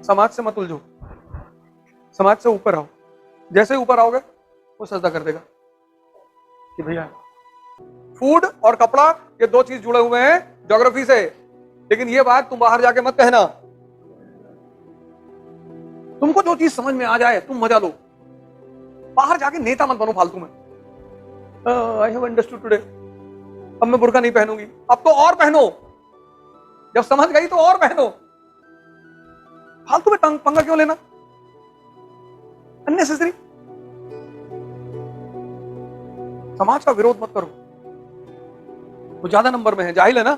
समाज से मत उलझो, समाज से ऊपर आओ। जैसे ऊपर आओगे वो सजदा कर देगा कि भैया फूड और कपड़ा ये दो चीज जुड़े हुए हैं ज्योग्राफी से, लेकिन ये बात तुम बाहर जाके मत कहना। तुमको जो चीज समझ में आ जाए तुम मजा लो, बाहर जाके नेता मत बनो फालतू में। आई हैव अंडरस्टूड टुडे, अब मैं बुर्का नहीं पहनूंगी, अब तो और पहनो, जब समझ गई तो और पहनो। फालतू में पंगा क्यों लेना, अननेसेसरी। समाज का विरोध मत करो, वो ज्यादा नंबर में है, जाहिल है ना।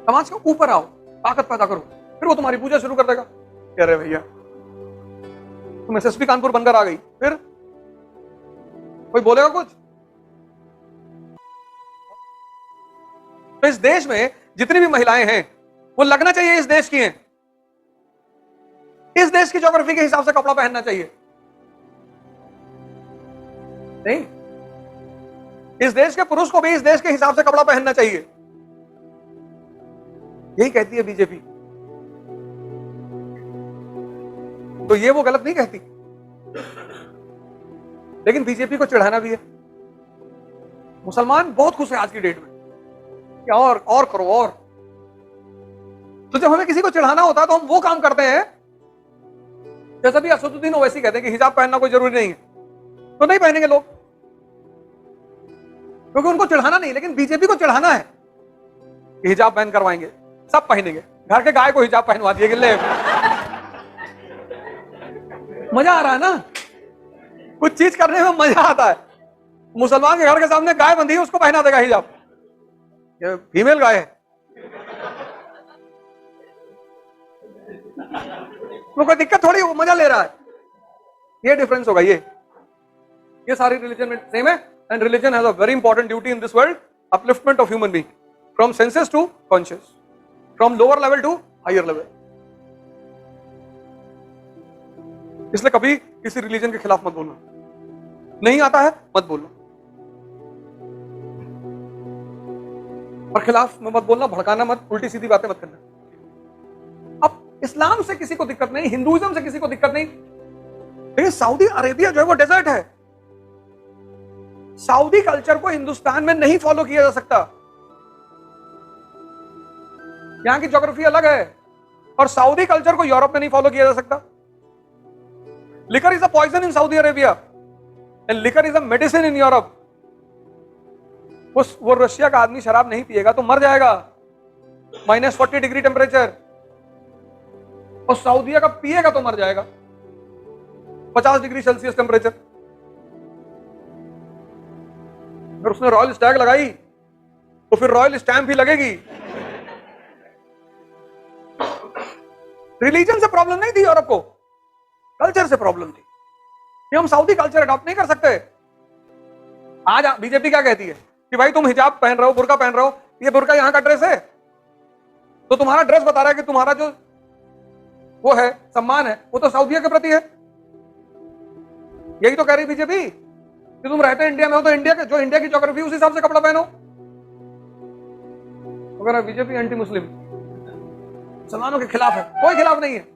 समाज के ऊपर आओ, ताकत पैदा करो, फिर वो तुम्हारी पूजा शुरू कर देगा। कह रहे भैया तुम एसएसपी कानपुर बनकर आ गई, फिर कोई बोलेगा कुछ? तो इस देश में जितनी भी महिलाएं हैं वो लगना चाहिए इस देश की हैं, इस देश की ज्योग्राफी के हिसाब से कपड़ा पहनना चाहिए। नहीं, इस देश के पुरुष को भी इस देश के हिसाब से कपड़ा पहनना चाहिए, यही कहती है बीजेपी। तो ये वो गलत नहीं कहती, लेकिन बीजेपी को चिढ़ाना भी है। मुसलमान बहुत खुश है आज की डेट में कि और करो और। तो जब हमें किसी को चिढ़ाना होता है तो हम वो काम करते हैं, जैसा भी असदुद्दीन ओवैसी कहते हैं कि हिजाब पहनना कोई जरूरी नहीं है, तो नहीं पहनेंगे लोग, क्योंकि उनको चिढ़ाना नहीं, लेकिन बीजेपी को चिढ़ाना है कि हिजाब बैन करवाएंगे, सब पहनेंगे। घर के गाय को हिजाब पहनवा दिए, गिल्ले मजा आ रहा है ना, कुछ चीज करने में मजा आता है। मुसलमान के घर के सामने गाय बंधी है, उसको पहना देगा हिजाब, ये फीमेल गाय है, वो कोई दिक्कत थोड़ी, वो मजा ले रहा है। ये डिफरेंस होगा। ये सारी रिलीजन में सेम है। And religion has a very important duty in this world, upliftment of human being from senses to conscious, from lower level to higher level. इसलिए कभी किसी रिलीजन के खिलाफ मत बोलना, नहीं आता है मत बोलना, और खिलाफ में मत बोलना, भड़काना मत, उल्टी सीधी बातें मत करना। अब इस्लाम से किसी को दिक्कत नहीं, हिंदुइज्म से किसी को दिक्कत नहीं, लेकिन सऊदी अरेबिया जो है वो डेजर्ट है। सऊदी कल्चर को हिंदुस्तान में नहीं फॉलो किया जा सकता, यहां की ज्योग्राफी अलग है, और सऊदी कल्चर को यूरोप में नहीं फॉलो किया जा सकता। Liquor is a poison in Saudi Arabia and liquor is a medicine in Europe. वो रशिया का आदमी शराब नहीं पिएगा तो मर जाएगा, -40 डिग्री टेम्परेचर, और सऊदिया का पिएगा तो मर जाएगा, 50 डिग्री सेल्सियस टेम्परेचर। अगर उसने रॉयल स्टैग लगाई तो फिर रॉयल स्टैम्प भी लगेगी। रिलीजन से प्रॉब्लम नहीं थी यूरोप को, कल्चर से प्रॉब्लम थी कि हम सऊदी कल्चर अडॉप्ट नहीं कर सकते। आज बीजेपी क्या कहती है कि भाई तुम हिजाब पहन रहे हो, बुर्का पहन रहे हो, ये बुर्का यहां का ड्रेस है, तो तुम्हारा ड्रेस बता रहा है कि तुम्हारा जो वो है सम्मान है वो तो सऊदिया के प्रति है। यही तो कह रही बीजेपी कि तुम रहते इंडिया में हो तो इंडिया के जो इंडिया की ज्योग्राफी उस हिसाब से कपड़ा पहनो। अगर बीजेपी एंटी मुस्लिम, मुसलमानों के खिलाफ है, कोई खिलाफ नहीं है।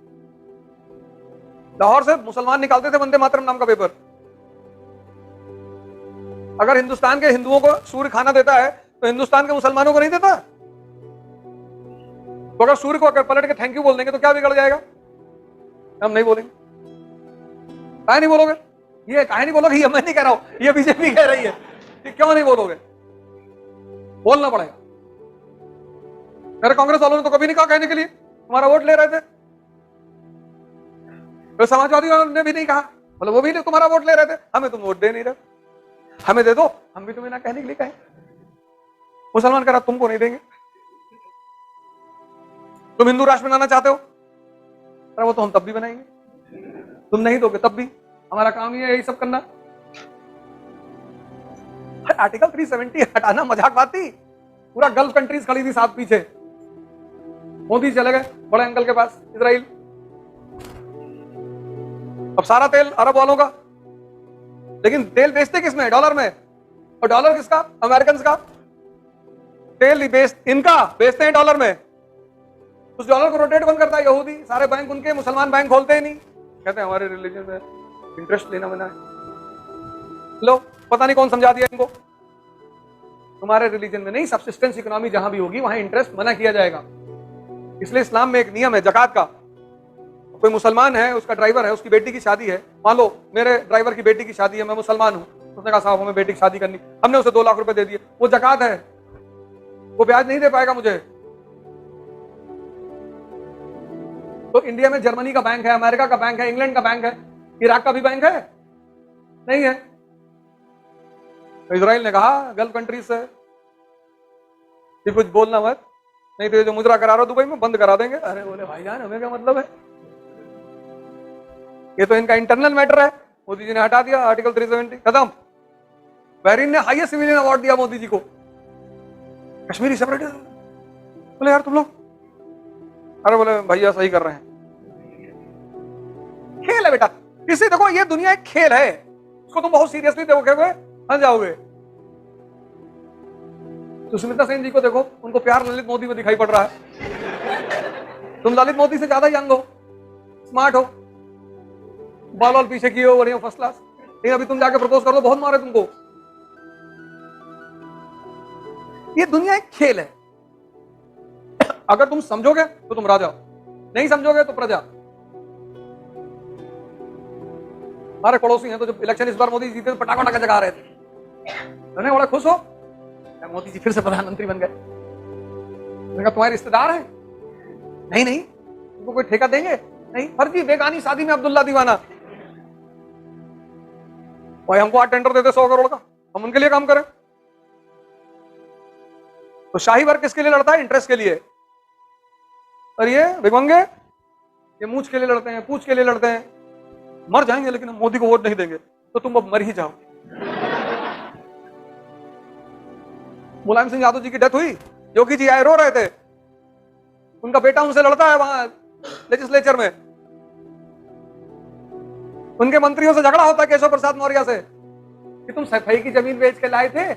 लाहौर से मुसलमान निकालते थे वंदे मातरम नाम का पेपर। अगर हिंदुस्तान के हिंदुओं को सूर्य खाना देता है तो हिंदुस्तान के मुसलमानों को नहीं देता। तो अगर सूर्य को अगर पलट के थैंक यू बोल देंगे तो क्या बिगड़ जाएगा? हम नहीं बोलेंगे। काहे नहीं बोलोगे? ये काहे नहीं बोलोगे? ये मैं नहीं कह रहा हूं, ये बीजेपी कह रही है कि क्यों नहीं बोलोगे, बोलना पड़ेगा। मेरे कांग्रेस वालों ने तो कभी नहीं कहा कहने के लिए, तुम्हारा वोट ले रहे थे। तो समाजवादी वालों ने भी नहीं कहा, मतलब वो भी तुम्हारा वोट ले रहे थे, हमें तुम वोट दे नहीं रहे, हमें दे दो, हम भी तुम्हें ना कहने के लिए कहें। मुसलमान कह रहा तुमको नहीं देंगे, तुम हिंदू राष्ट्र बनाना चाहते हो, अरे वो तो हम तब भी बनाएंगे, तुम नहीं दोगे तब भी, हमारा काम ही है यही सब करना। आर्टिकल 370 हटाना मजाक बात थी। पूरा गल्फ कंट्रीज खड़ी थी साथ पीछे, मोदी चले गए बड़े अंकल के पास इजराइल। अब सारा तेल अरब वालों का, लेकिन तेल बेचते किसमें? डॉलर में। और डॉलर किसका? अमेरिकन का। तेल इनका बेचते हैं डॉलर में, उस डॉलर को रोटेट कौन करता है? यहूदी। सारे बैंक उनके, मुसलमान बैंक खोलते ही नहीं, कहते हैं हमारे रिलीजन में इंटरेस्ट लेना मना है। लो, पता नहीं कौन समझा दिया इनको, तुम्हारे रिलीजन में नहीं, सब्सिस्टेंस इकोनॉमी जहां भी होगी वहां इंटरेस्ट मना किया जाएगा। इसलिए इस्लाम में एक नियम है जकात का। कोई मुसलमान है, उसका ड्राइवर है, उसकी बेटी की शादी है, मान लो मेरे ड्राइवर की बेटी की शादी है, मैं मुसलमान हूं, उसने कहा साहब हमें बेटी की शादी करनी, हमने उसे 2 लाख रुपए दे दिए, वो जकात है, वो ब्याज नहीं दे पाएगा मुझे। तो इंडिया में जर्मनी का बैंक है, अमेरिका का बैंक है, इंग्लैंड का बैंक है, इराक का भी बैंक है? नहीं है। तो इजराइल ने कहा गल्फ कंट्रीज से कि कुछ बोलना मत, नहीं तो ये जो मुद्रा करा रहा दुबई में बंद करा देंगे। अरे बोले भाईजान हमें क्या मतलब है, ये तो इनका इंटरनल मैटर है। मोदी जी ने हटा दिया आर्टिकल 370, खत्म। बहरीन ने हाईएस्ट सिविलियन अवार्ड दिया मोदी जी को, कश्मीरी सेपरेटिज्म। बोले यार तुम लोग, अरे बोले भैया सही कर रहे हैं। खेल है बेटा, इसे देखो, ये दुनिया एक खेल है, इसको तुम बहुत सीरियसली देखोगे फंस जाओगे। सुष्मिता सेन जी को देखो, उनको प्यार ललित मोदी में दिखाई पड़ रहा है। तुम ललित मोदी से ज्यादा यंग हो, स्मार्ट हो, बाल वाल पीछे किए हो, बढ़िया फर्स्ट क्लास, लेकिन अभी तुम जाके प्रपोज कर दो बहुत मारे तुमको। ये दुनिया एक खेल है, अगर तुम समझोगे तो तुम राजा, नहीं समझोगे तो प्रजा। हमारे पड़ोसी हैं, तो जब इलेक्शन इस बार मोदी जीते तो पटाखा पटाखा जगा रहे थे, उन्हें बड़ा खुश हो मोदी जी फिर से प्रधानमंत्री बन गए। मैंने कहा तुम्हारे रिश्तेदार हैं? नहीं नहीं, तुमको कोई ठेका देंगे? नहीं। फर्जी बेगानी शादी में अब्दुल्ला दीवाना, भाई हमको आज टेंडर देते 100 करोड़ का, हम उनके लिए काम करें। तो शाही वर्ग किसके लिए लड़ता है? इंटरेस्ट के लिए। और ये भिगवंगे, ये मूछ के लिए लड़ते हैं, पूछ के लिए लड़ते हैं। मर जाएंगे लेकिन हम मोदी को वोट नहीं देंगे। तो तुम अब मर ही जाओ। मुलायम सिंह यादव जी की डेथ हुई, योगी जी आए रो रहे थे, उनका बेटा उनसे लड़ता है वहां लेजिस्लेचर में, उनके मंत्रियों से झगड़ा होता है केशव प्रसाद मौर्य से कि तुम सफाई की जमीन बेच के लाए थे,